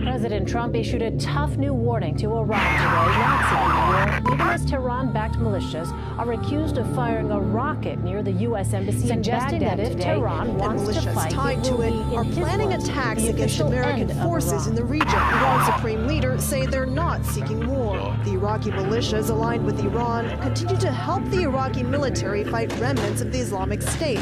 President Trump issued a tough new warning to Iran today, not seeking war, even as Tehran-backed militias are accused of firing a rocket near the U.S. embassy, suggesting that if Tehran wants to fight, tied to it are planning attacks against American forces in the region. Iran's supreme leaders say they're not seeking war. The Iraqi militias aligned with Iran continue to help the Iraqi military fight remnants of the Islamic State.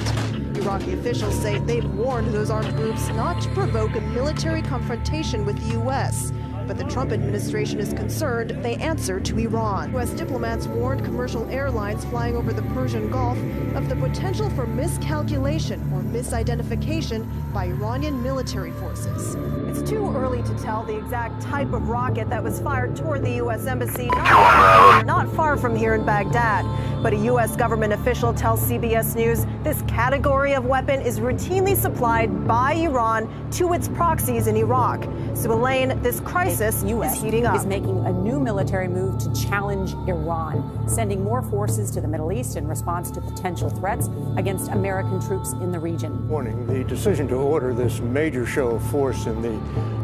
Iraqi officials say they've warned those armed groups not to provoke a military confrontation with the U.S., but the Trump administration is concerned they answer to Iran. U.S. diplomats warned commercial airlines flying over the Persian Gulf of the potential for miscalculation or misidentification by Iranian military forces. It's too early to tell the exact type of rocket that was fired toward the U.S. embassy not far from here in Baghdad. But a U.S. government official tells CBS News this category of weapon is routinely supplied by Iran to its proxies in Iraq. So, Elaine, this crisis is heating up. Is making a new military move to challenge Iran, sending more forces to the Middle East in response to potential threats against American troops in the region. Warning, the decision to order this major show of force in the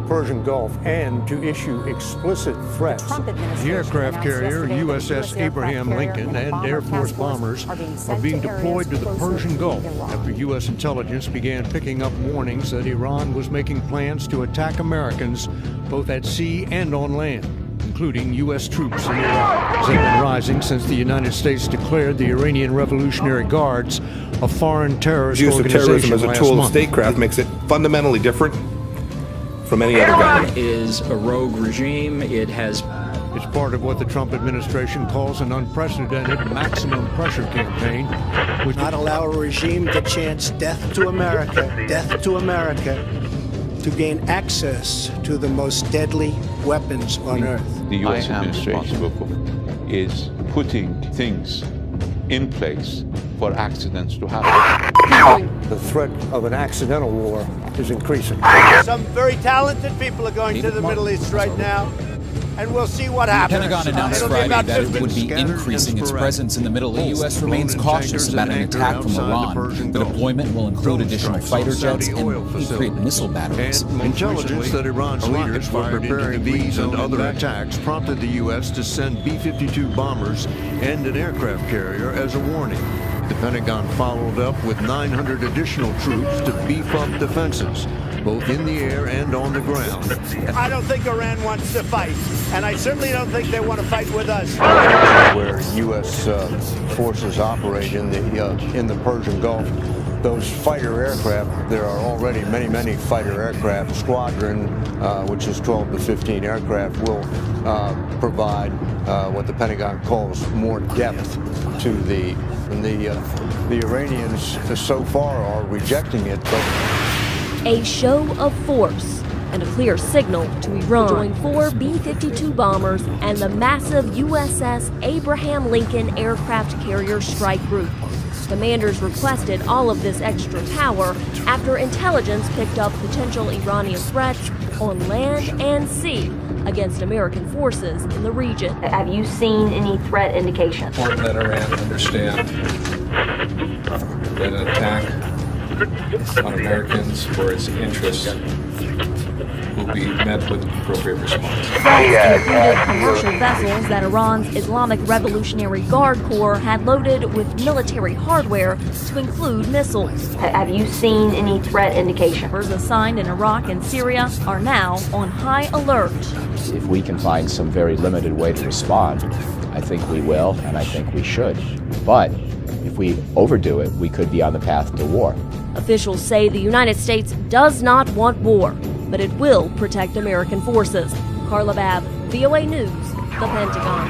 Persian Gulf and to issue explicit threats. The aircraft carrier USS Abraham Lincoln and Air Force bombers are being deployed to the Persian Gulf after U.S. intelligence began picking up warnings that Iran was making plans to attack Americans both at sea and on land, including U.S. troops in Iraq. They've been rising since the United States declared the Iranian Revolutionary Guards a foreign terrorist organization. Use of terrorism as a tool of statecraft makes it fundamentally different from any other government. Is a rogue regime. It's part of what the Trump administration calls an unprecedented maximum pressure campaign, which not allow a regime to chant death to America, to gain access to the most deadly weapons on earth. The U.S. administration is putting things in place for accidents to happen. The threat of an accidental war is increasing. Some very talented people are going to the Middle East right now, and we'll see what happens. The Pentagon announced Friday that it would be increasing its presence in the Middle East. The U.S. remains cautious about an attack from Iran. The deployment will include additional fighter jets and Patriot missile batteries. Intelligence that Iran's leaders were preparing these and other attacks prompted the U.S. to send B-52 bombers and an aircraft carrier as a warning. The Pentagon followed up with 900 additional troops to beef up defenses, both in the air and on the ground. I don't think Iran wants to fight, and I certainly don't think they want to fight with us. Where U.S. forces operate in the Persian Gulf, those fighter aircraft, there are already many fighter aircraft. Squadron, which is 12 to 15 aircraft, will provide what the Pentagon calls more depth to the Iranians so far are rejecting it. A show of force and a clear signal to Iran to join 4 B-52 bombers and the massive USS Abraham Lincoln aircraft carrier strike group. Commanders requested all of this extra power after intelligence picked up potential Iranian threats on land and sea against American forces in the region. Have you seen any threat indications? Important that Iran understand that an attack on Americans or its interests will be met with appropriate response. Threats included commercial vessels that Iran's Islamic Revolutionary Guard Corps had loaded with military hardware to include missiles. Have you seen any threat indication? Forces assigned in Iraq and Syria are now on high alert. If we can find some very limited way to respond, I think we will, and I think we should. But if we overdo it, we could be on the path to war. Officials say the United States does not want war, but it will protect American forces. Carla Babb, VOA News, The Pentagon.